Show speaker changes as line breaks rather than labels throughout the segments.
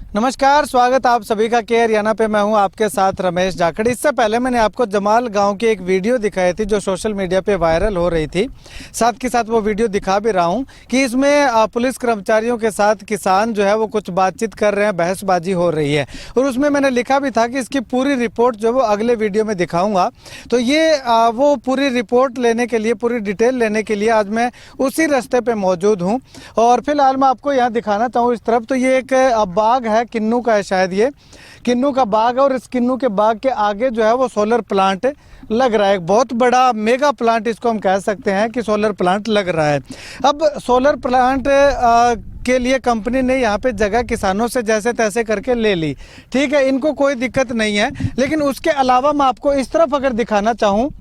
नमस्कार, स्वागत आप सभी का के हरियाणा पे। मैं हूं आपके साथ रमेश जाखड़। इससे पहले मैंने आपको जमाल गांव की एक वीडियो दिखाई थी जो सोशल मीडिया पे वायरल हो रही थी। साथ के साथ वो वीडियो दिखा भी रहा हूं कि इसमें पुलिस कर्मचारियों के साथ किसान जो है वो कुछ बातचीत कर रहे हैं, बहसबाजी हो रही है। और उसमें मैंने लिखा भी था कि इसकी पूरी रिपोर्ट जो वो अगले वीडियो में दिखाऊँगा। तो ये वो पूरी रिपोर्ट लेने के लिए, पूरी डिटेल लेने के लिए आज मैं उसी रास्ते पर मौजूद हूँ। और फिलहाल मैं आपको यहाँ दिखाना चाहूँ इस तरफ। तो ये एक बाग है, किन्नू का है शायद, ये किन्नू का बाग है। और इस किन्नू के बाग के आगे जो है वो सोलर प्लांट लग रहा है। एक बहुत बड़ा मेगा प्लांट इसको हम कह सकते हैं कि सोलर प्लांट लग रहा है। अब सोलर प्लांट के लिए कंपनी ने यहाँ पे जगह किसानों से जैसे तैसे करके ले ली, ठीक है, इनको कोई दिक्कत नहीं है। लेकिन उसके अलावा मैं आपको इस तरफ अगर दिखाना चाहूँ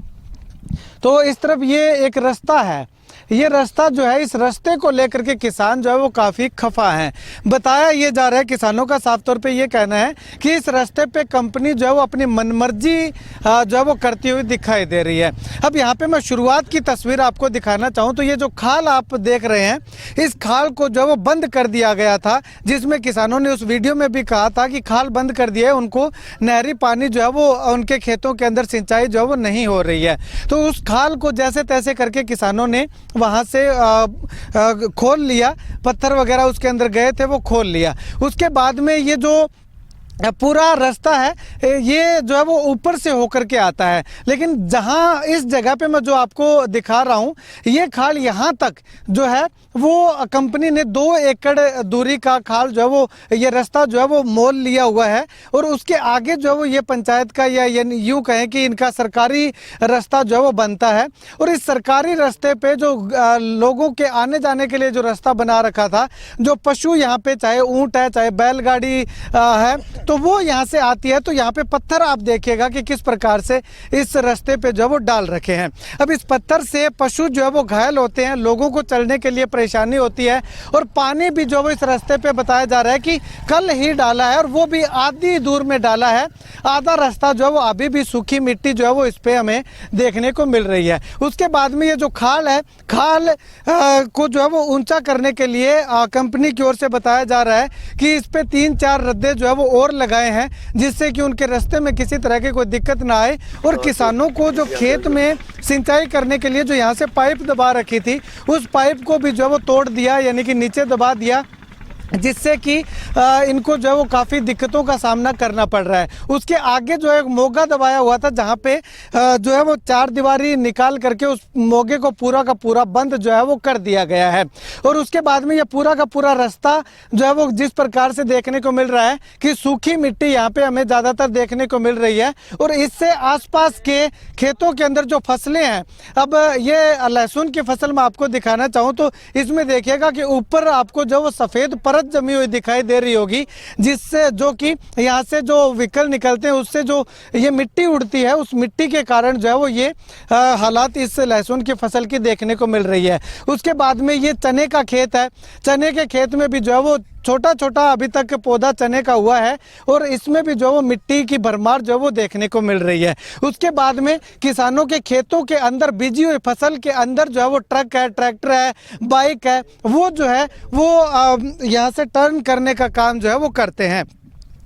तो इस तरफ ये एक रास्ता है। ये रास्ता जो है, इस रास्ते को लेकर के किसान जो है वो काफ़ी खफा हैं। बताया ये जा रहा है, किसानों का साफ तौर पे ये कहना है कि इस रास्ते पे कंपनी जो है वो अपनी मनमर्जी जो है वो करती हुई दिखाई दे रही है। अब यहाँ पे मैं शुरुआत की तस्वीर आपको दिखाना चाहूँ तो ये जो खाल आप देख रहे हैं, इस खाल को जो है वो बंद कर दिया गया था, जिसमें किसानों ने उस वीडियो में भी कहा था कि खाल बंद कर दिया है, उनको नहरी पानी जो है वो उनके खेतों के अंदर सिंचाई जो है वो नहीं हो रही है। तो उस खाल को जैसे तैसे करके किसानों ने वहाँ से खोल लिया, पत्थर वगैरह उसके अंदर गए थे वो खोल लिया। उसके बाद में ये जो पूरा रास्ता है ये जो है वो ऊपर से होकर के आता है। लेकिन जहाँ इस जगह पे मैं जो आपको दिखा रहा हूँ, ये खाल यहाँ तक जो है वो कंपनी ने 2 एकड़ दूरी का खाल जो है वो, ये रास्ता जो है वो मोल लिया हुआ है। और उसके आगे जो है वो ये पंचायत का या यूँ कहें कि इनका सरकारी रास्ता जो है वो बनता है। और इस सरकारी रास्ते पे जो लोगों के आने जाने के लिए जो रास्ता बना रखा था, जो पशु यहाँ पे, चाहे ऊँट है चाहे बैलगाड़ी है, तो वो यहाँ से आती है। तो यहाँ पे पत्थर आप देखिएगा कि किस प्रकार से इस रास्ते पे जो है वो डाल रखे हैं। अब इस पत्थर से पशु जो है वो घायल होते हैं, लोगों को चलने के लिए परेशानी होती है। और पानी भी जो वो इस रास्ते पे बताया जा रहा है कि कल ही डाला है, और वो भी आधी दूर में डाला है। आधा रास्ता जो है वो अभी भी सूखी मिट्टी जो है वो इस पे हमें देखने को मिल रही है। उसके बाद में ये जो खाल है, खाल को जो है वो ऊंचा करने के लिए कंपनी की ओर से बताया जा रहा है कि इस पे 3-4 रद्दे जो है वो और लगाए हैं, जिससे कि उनके रास्ते में किसी तरह की कोई दिक्कत ना आए। और किसानों को जो खेत में सिंचाई करने के लिए जो यहाँ से पाइप दबा रखी थी, उस पाइप को भी जो है वो तोड़ दिया, यानी कि नीचे दबा दिया, जिससे कि इनको जो है वो काफ़ी दिक्कतों का सामना करना पड़ रहा है। उसके आगे जो है मोगा दबाया हुआ था, जहाँ पे जो है वो 4 दीवारी निकाल करके उस मोगे को पूरा का पूरा बंद जो है वो कर दिया गया है। और उसके बाद में ये पूरा का पूरा रास्ता जो है वो जिस प्रकार से देखने को मिल रहा है कि सूखी मिट्टी यहाँ पे हमें ज़्यादातर देखने को मिल रही है। और इससे आसपास के खेतों के अंदर जो फसलें हैं, अब ये लहसुन की फसल मैं आपको दिखाना चाहूँ तो इसमें देखिएगा कि ऊपर आपको जो वो सफ़ेद जमी हुई दिखाई दे रही होगी, जिससे जो कि यहाँ से जो व्हीकल निकलते हैं उससे जो ये मिट्टी उड़ती है, उस मिट्टी के कारण जो है वो ये हालात इस लहसुन की फसल की देखने को मिल रही है। उसके बाद में ये चने का खेत है, चने के खेत में भी जो है वो छोटा छोटा अभी तक पौधा चने का हुआ है, और इसमें भी जो वो मिट्टी की भरमार जो वो देखने को मिल रही है। उसके बाद में किसानों के खेतों के अंदर बीजी हुई फसल के अंदर जो है वो ट्रक है, ट्रैक्टर है, बाइक है, वो जो है वो यहाँ से टर्न करने का काम जो है वो करते हैं।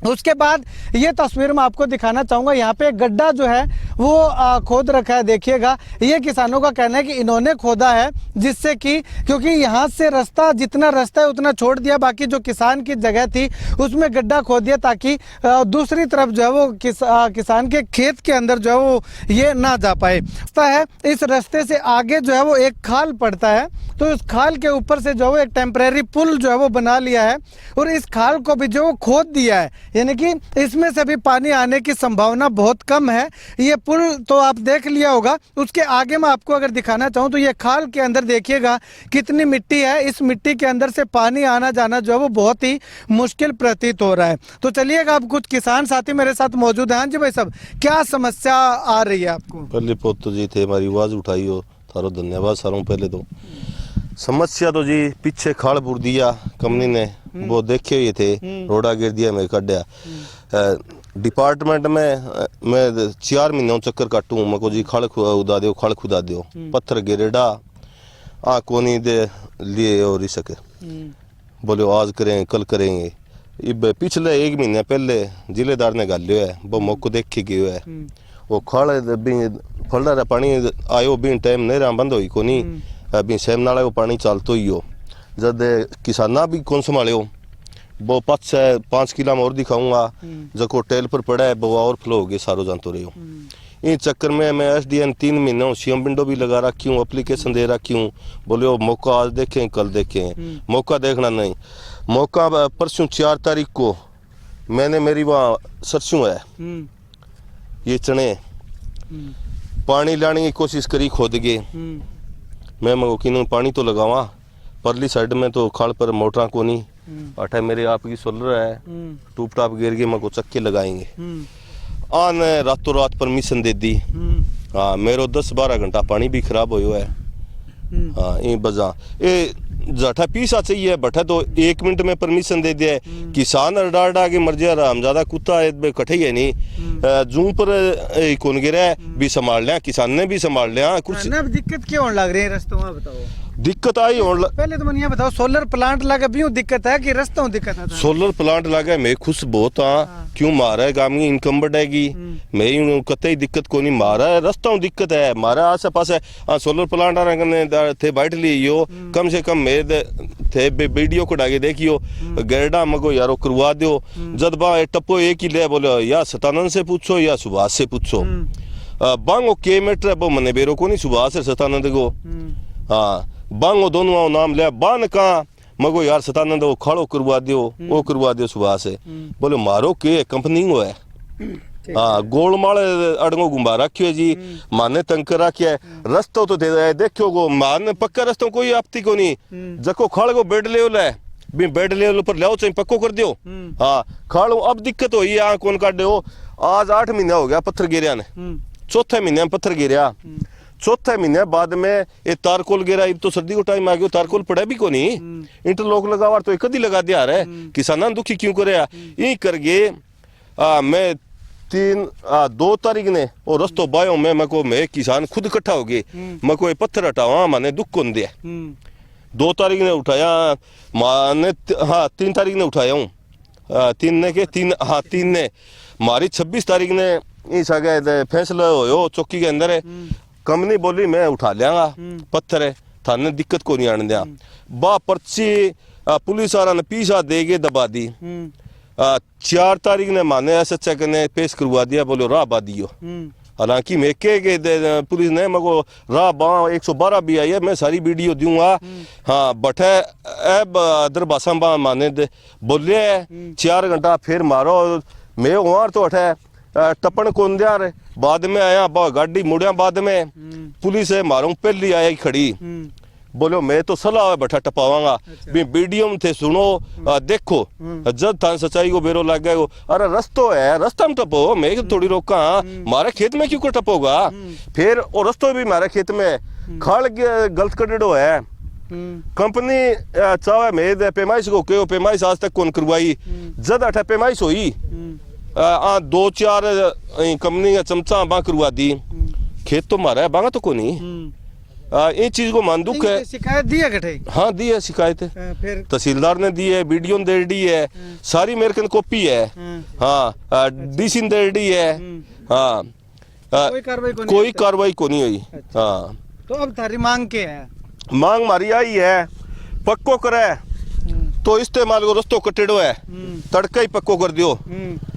उसके बाद ये तस्वीर मैं आपको दिखाना चाहूँगा, यहाँ पे एक गड्ढा जो है वो खोद रखा है। देखिएगा, ये किसानों का कहना है कि इन्होंने खोदा है, जिससे कि क्योंकि यहाँ से रास्ता, जितना रास्ता है उतना छोड़ दिया, बाकी जो किसान की जगह थी उसमें गड्ढा खोद दिया ताकि दूसरी तरफ जो है वो किसान के खेत के अंदर जो है वो ये ना जा पाए। है इस रास्ते से आगे जो है वो एक खाल पड़ता है, तो इस खाल के ऊपर से जो है एक टेम्परेरी पुल जो है वो बना लिया है, और इस खाल को भी जो खोद दिया है, यानी कि इसमें से भी पानी आने की संभावना बहुत कम है। ये पुल तो आप देख लिया होगा। उसके आगे मैं आपको अगर दिखाना चाहूँ तो ये खाल के अंदर देखिएगा कितनी मिट्टी है। इस मिट्टी के अंदर से पानी आना जाना जो है वो बहुत ही मुश्किल प्रतीत हो रहा है। तो चलिएगा, अब कुछ किसान साथी मेरे साथ मौजूद हैं। हाँ जी भाई साहब, क्या समस्या आ रही है आपको?
पहले पोत जी थे, हमारी आवाज़ उठाई हो, थारो धन्यवाद सारों। पहले तो समस्या तो जी पीछे खाल बुर दिया कंपनी ने, वो देखे हुए थे, रोड़ा गिर दिया, मैं कड्या डिपार्टमेंट में मैं 4 महीने चक्कर काटूँ, मैं को जी खाल उदा दो, खाल खुदा दो, पत्थर गिरेडा कोनी दे लिए और सके, बोले आज करेंगे कल करेंगे, इब पिछले 1 महीने पहले जिलेदार ने गाल्यो है वो मौको देख के गयो है वो खाल भी फलदा पानी आयो भी टाइम नहीं रहा बंद होई कोनी अभी सेम नाले वो पानी चलतो ही हो जब किसाना भी कौन संभालो वो 5 किला में और दिखाऊंगा जको टेल पर पड़ा है वो और फ्लो हो गए सारो जानतो रहे हो इन चक्कर में मैं SDN 3 महीनों सीएम विंडो भी लगा रखी हूँ एप्लीकेशन दे रखी हूँ बोले वो मौका आज देखें कल देखें मौका देखना नहीं मौका परसों 4 तारीख को मैंने मेरी वहाँ सरसों है ये चने पानी लाने की कोशिश करी खोद के मैं मगो किन्हों पानी तो लगावा परली साइड में तो खाल पर मोटरा को नहीं अठे मेरे आपकी सोलर है टूप टाप गिर के मको चक्के लगाएंगे आने रातों रात परमिशन दे दी हाँ मेरो 10-12 घंटा पानी भी खराब हो है हाँ ये बजा ये जठा पीसा चाहिए बठा तो 1 मिनट में परमिशन दे दिया किसान अड़ा के मर जा हम ज्यादा कुत्ता कटे है नहीं जू पर कौन गिरा भी संभाल लिया किसान ने भी संभाल लिया कुछ
दिक्कत क्यों लग रही है रस्तों में बताओ
दिक्कत आई
पहले तो मैंने बताओ सोलर प्लांट लगा भी दिक्कत है कि रस्तों दिक्कत है
सोलर प्लांट लगा मैं खुश बहुत हाँ क्यों मारा है गांव की इनकम बढ़ेगी मैं कतई दिक्कत को नहीं मारा है रस्तों दिक्कत है मारा आसे पास है सोलर प्लांट आ रहे थे बैठ लियो कम से कम मेरे थे वीडियो को डाके देखियो गेरडा मगो यारो करवा दो जब बा टप्पो एक ही ले बोलो या सतानंद से पूछो या सुभाष से पूछो बांगो के मीटर वो मने बेरो को नहीं सुभाष से सतानंद को हाँ बांगो दोनों नाम लिया बान का मगो यार सतानंद वो खड़ो करवा दियो सुबह से बोले मारो के कंपनी वो है हाँ गोलमाल अड़गो घुमा रखियो है जी माने तंग कर रखिया है रस्तो तो देखियो गो मान पक्का रस्तों कोई आपती को नहीं जको खड़ गो बेड लेवल है भी बेड लेवल पर लाओ चाहिए पक्को कर दियो हाँ खड़ो अब दिक्कत हुई है कौन काट दो आज 8 महीना हो गया पत्थर गिरिया ने चौथे महीने में पत्थर गिरिया चौथे महीने बाद में ये तारकोल गिरा तो सर्दी को टाइम आ गया तारकोल पड़ा भी को नहीं इंटरलॉक लगावा तो कदी लगा दिया रे किसाना दुखी क्यों करे यही कर गए मैं 2 तारीख ने और रस्तो बायो मैं किसान खुद इकट्ठा हो गए मैं को पत्थर हटावा माने दुख कौन दिया 2 तारीख ने उठाया माने हाँ 3 तारीख ने उठाया हूँ 3 ने मारी 26 तारीख ने इस आगे फैसला हो चौकी के अंदर है कंपनी बोली मैं उठा लियांगा पत्थर है थाने दिक्कत को नहीं आने दिया बा पर्ची पुलिस वाला ने पीछा दे के दबा दी 4 तारीख ने माने SHO ने पेश करवा दिया बोलो राह बा दियो हालांकि मैं के पुलिस ने मगो राह बा 112 भी आई है मैं सारी वीडियो दूंगा हाँ बटे अब दरबासा बा माने बोले 4 घंटा फिर मारो मैं वहां तो अठे टपन कौन दिया रे बाद में आया गाड़ी मुड़िया बाद में पुलिस है मारूं पहली आया खड़ी बोलो मैं तो सलाह बैठा टपावांगा भी वीडियो में थे सुनो देखो जब था सच्चाई को बेरो लग गया अरे रस्तो है रास्ता में टपो मैं थोड़ी रोका मारे खेत में क्यों को टपोगा फिर और रस्तो भी मारे खेत में खाल गलत कड़ो है कंपनी चाहे मैं पैमाइश को क्यों पैमाइश आज तक कौन करवाई जद अठा पैमाइश हुई 2-4 कंपनी का चमचा बा करवा दी खेत तो मारा है बांगा तो को नहीं ये चीज को मान दुख है
शिकायत दी है कठे हाँ
दी है शिकायत
फिर
तहसीलदार ने दी है वीडियो ने दे दी है सारी मेरे कन कॉपी है हाँ DC ने दे दी है हाँ कोई कार्रवाई को नहीं हुई हाँ
तो अब थारी मांग के है
मांग मारी आई है पक्को करे तो इस्तेमाल को रस्तो कटेड़ो है तड़का ही पक्को कर दियो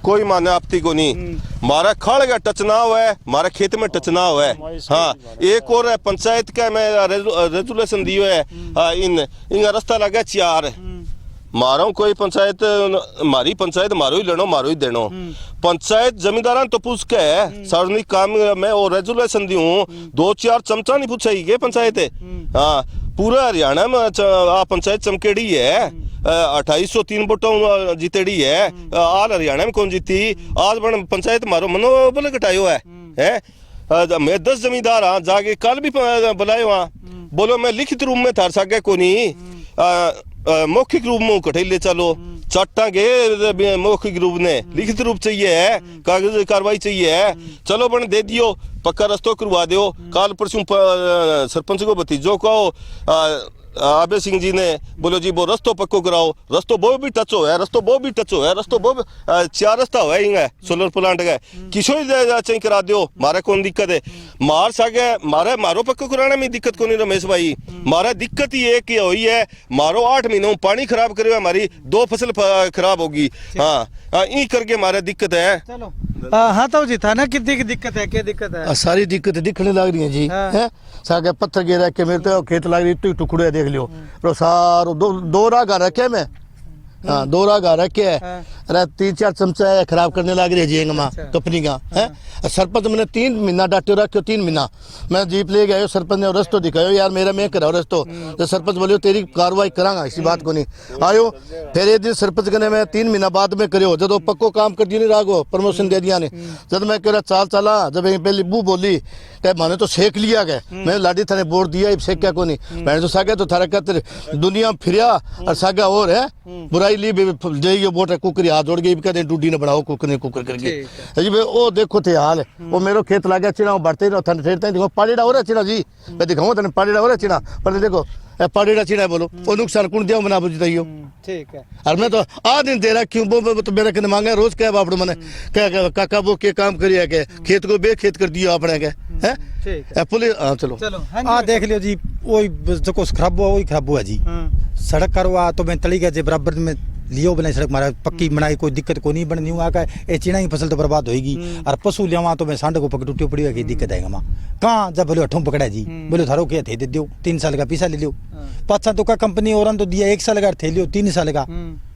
कोई माने आपती को नहीं मारा खड़ गया टच ना हुआ है मारा खेत में टच ना हुआ है हाँ एक और है पंचायत का मैं रेजुलेशन दियो है हाँ इनका रास्ता लगा 4 मारो कोई पंचायत मारी पंचायत मारो ही लेनो मारो ही देनो पंचायत जमींदारान तो पूछ के है सार्वजनिक काम में और रेजुलेशन दी हूँ 2-4 चमचा नहीं पूछा ही पंचायत है हाँ पूरा हरियाणा में पंचायत चमकेड़ी है 2803 वोटों जीतेड़ी है आल हरियाणा में कौन जीती आज बन पंचायत मारो मनोबल घटायो है मैं 10 जमींदार हाँ जाके कल भी बुलायो हाँ बोलो मैं लिखित रूप में थार सके को नहीं मौखिक रूप में कटे ले चलो चाटा के मौखिक रूप ने लिखित रूप चाहिए है कागज कार्रवाई चाहिए है चलो बन दे दियो पक्का रस्तो करवा दियो काल परसों सरपंच को भतीजो को आबे सिंह जी ने बोलो जी वो रस्तो पक्को कराओ, रस्तो वो भी टच हो है, रस्तो वो भी टच हो है, रस्तो वो 4 रास्ता हो है सोलर प्लांट का किसो ही चाहिए करा दियो, मारे कौन दिक्कत है मार सके मारे मारो पक्को कराने में दिक्कत कौन रमेश भाई। मारा दिक्कत ही एक ही हुई है, मारो 8 महीनों में पानी खराब करे हमारी 2 फसल खराब होगी। हाँ ई करके मारे दिक्कत है।
चलो हाँ तो जी था ना कितनी की दिक्कत है, क्या दिक्कत है?
सारी दिक्कत दिखने लग रही है जी।
हाँ।
है सागे पत्थर गिरा के मेरे तो खेत लग रही टुकड़े देख लियो तो सारो दो राह गा रखे मैं। हाँ 2 राह गा रखे है।
हाँ।
अरे 3-4 चमचा खराब करने लग रही है जी माँ
अच्छा।
कंपनी का है। सरपंच मैंने 3 महीना डांटे रखो, 3 महीना मैं जीप ले गया सरपंच ने रस्तो दिखायो यार मेरा मैं कराओ रस्तो तो सरपंच बोलियो तेरी कार्रवाई करांगा इसी बात को नहीं आयो। फिर एक दिन सरपंच ने मैं 3 महीना बाद में करो जब पक्को काम कर दियो नहीं रागो प्रमोशन दे दिया ने जब मैं कह चाल चला जब पहली बू बोली कह मैंने तो सेक लिया गया मैं लाडी थाने बोर्ड दिया सेक क्या को नहीं मैंने तो सागे तो थारा कहते दुनिया फिरिया और सागा और है बुराई ली जाइए बोट कुकरी हाथ जोड़ गई कहते डूडी ने बनाओ कुकर ने कुकर करके जी भाई ओ देखो थे हाल वो मेरो खेत लगा चिना बढ़ते रहो थाने ठेरते देखो पाड़ीड़ा हो रहा चिना जी मैं दिखाऊं थाने पाड़ीड़ा हो रहा चिना पर देखो पाड़ीड़ा चिना बोलो वो नुकसान कौन दिया मना बुझाइयो।
ठीक है
और मैं तो आ दिन दे रहा क्यों वो तो मेरा कहने मांगे रोज क्या बापड़ मैंने क्या काका वो के काम करिए के खेत को बेखेत कर दिया आपने के है
ठीक है
पुलिस। हाँ चलो
चलो
आ देख लियो जी वही जो खराब हुआ वही खराब हुआ जी। सड़क करवा तो मैं तली गया बराबर में लियो बनाई सड़क मारा पक्की बनाई कोई दिक्कत को नहीं बननी हुआ का ये चीना की फसल तो बर्बाद होगी। और पशु लिया तो मैं सांड को पकड़ टूटी पड़ी है दिक्कत आएगा माँ कहाँ जब बोले अठों पकड़ा जी बोले थारो क्या थे दे दियो 3 साल का पैसा ले लियो। पाँच तो का कंपनी और तो दिया 1 साल का थे लियो 3 साल का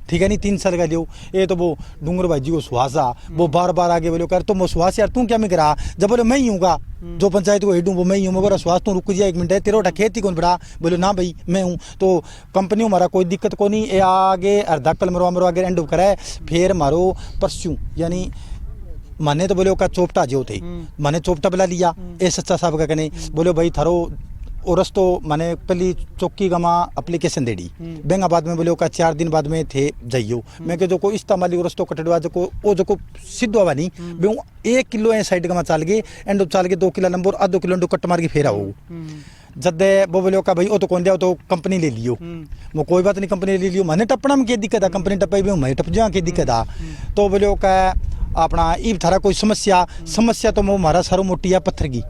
ठीक है नहीं 3 साल का लियो। ये तो वो डूंगर भाई जी को सुहासा वो बार बार आगे बोलो कर तुम सुहास यार तू क्या मैं करा जब बोले मैं ही हूँगा जो पंचायत को हेडू वो मैं ही हूँ मगर सुहास तू रुक जाए 1 मिनट है तेरा उठा खेती कौन पड़ा बोले ना भाई मैं हूँ तो कंपनी हमारा कोई दिक्कत को नहीं ये आगे अर्धा कल मरवा आगे एंड कराए फिर मारो परस्यू यानी माने तो बोले का चोपटा जो थे माने चोपटा बुला लिया ए सच्चा साहब का कहने बोले भाई थारो और रस्तो माने पहली चौकी गमा एप्लीकेशन दे दी बेंगाबाद में बोले का 4 दिन बाद में थे जाइयो मैं के जो को इस्तेमाली रस्तो कटड़वा जो को ओ जो को सिद्धवा बनी बे 1 किलो ए साइड गमा चाल गए एंड चाल के 2 किलो नंबर आधो किलो कट मार के फेरा हो जद वो बोलो का भाई ओ तो कौन दिया तो कंपनी ले लियो वो कोई बात नहीं कंपनी ले लियो मैंने टपना में क्या दिक्कत है कंपनी टपाई भी मैं टप जा के दिक्कत आ तो बोलो का अपना ई थारा कोई समस्या तो वो हमारा सारो मोटी है पत्थर की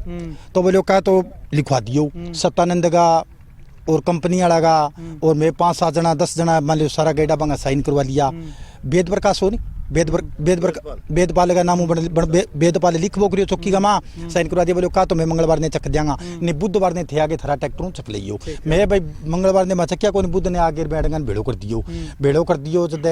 तो बोलो का तो लिखवा दियो सत्यानंद का और कंपनी वाला का और मैं 5-7 जना 10 जना मान लो सारा गैडा बंगा साइन करवा लिया। वेद प्रकाश हो नहीं वेदपाल का नाम वेदपाल लिखवो करियो चौकी का माँ साइन करवा दिया बोलो का तो मैं मंगलवार ने चक दियांगा नहीं बुधवार ने थे आगे थारा ट्रैक्टर चक लियो मैं भाई मंगलवार ने मैं चक्या को नहीं बुध ने आगे बैठगन भेड़ो कर दियो जद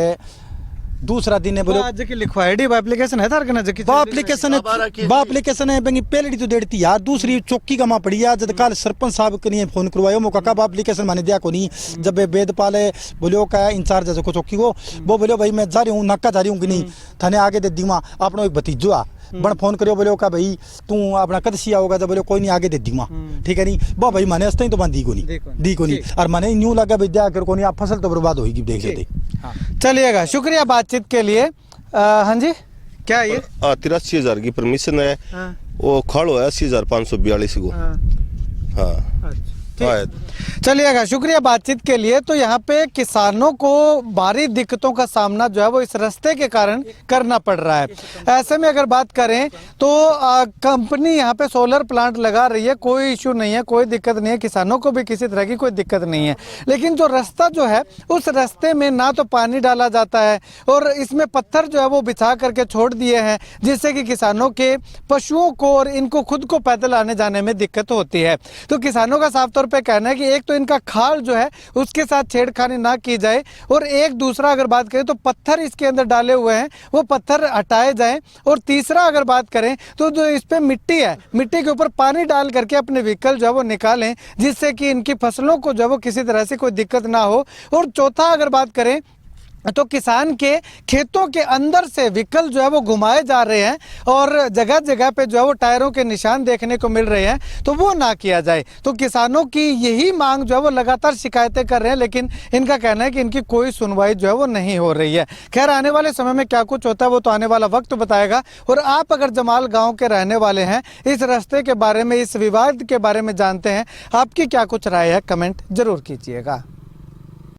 दूसरा दिन है बोलो
आज की लिखवाई एप्लीकेशन है तार कना जकी
एप्लीकेशन है बेंगी पहले तो देती यार दूसरी चौकी का मां पड़ी जब कल सरपंच साहब के लिए फोन करवायो मो काका एप्लीकेशन माने दिया को नहीं जब वेदपाल बोलियो का इंचार्ज जो चौकी को वो बोलियो भाई मैं जा रही हूँ नाका जा रही हूँ कि नहीं थाने आगे दे दीमा अपनो एक भतीजो आ बन फोन करियो बोलो का भाई तू अपना कद सिया होगा जब बोलो कोई नहीं आगे दे दूंगा ठीक है नहीं बा भाई मैंने अस्ते तो बन दी को नहीं और मैंने न्यू लगा भाई दिया कर को नहीं आप फसल तो बर्बाद होगी देख लेते।
चलिएगा शुक्रिया बातचीत के लिए। हाँ जी क्या ये
83,000 की परमिशन है वो खड़ो है 80,542 को। हाँ
चलिएगा शुक्रिया बातचीत के लिए। तो यहाँ पे किसानों को भारी दिक्कतों का सामना जो है वो इस रास्ते के कारण करना पड़ रहा है। ऐसे में अगर बात करें तो कंपनी यहाँ पे सोलर प्लांट लगा रही है, कोई इश्यू नहीं है, कोई दिक्कत नहीं है, किसानों को भी किसी तरह की कोई दिक्कत नहीं है। लेकिन जो रास्ता जो है उस रास्ते में ना तो पानी डाला जाता है और इसमें पत्थर जो है वो बिछा करके छोड़ दिए हैं जिससे कि किसानों के पशुओं को और इनको खुद को पैदल आने जाने में दिक्कत होती है। तो किसानों का साफ तौर पे कहना है कि एक तो इनका खाल जो है उसके साथ छेड़खानी ना की जाए और एक दूसरा अगर बात करें तो पत्थर इसके अंदर डाले हुए हैं वो पत्थर हटाए जाएं और तीसरा अगर बात करें तो जो इस पे मिट्टी है मिट्टी के ऊपर पानी डाल करके अपने व्हीकल जो है वो निकालें जिससे कि इनकी फसलों को जो है वो किसी तरह से कोई दिक्कत ना हो। और चौथा अगर बात करें तो किसान के खेतों के अंदर से व्हीकल जो है वो घुमाए जा रहे हैं और जगह जगह पे जो है वो टायरों के निशान देखने को मिल रहे हैं, तो वो ना किया जाए। तो किसानों की यही मांग जो है वो लगातार शिकायतें कर रहे हैं, लेकिन इनका कहना है कि इनकी कोई सुनवाई जो है वो नहीं हो रही है। खैर, आने वाले समय में क्या कुछ होता है वो तो आने वाला वक्त बताएगा। और आप अगर जमाल गाँव के रहने वाले हैं, इस रास्ते के बारे में, इस विवाद के बारे में जानते हैं, आपकी क्या कुछ राय है, कमेंट जरूर कीजिएगा।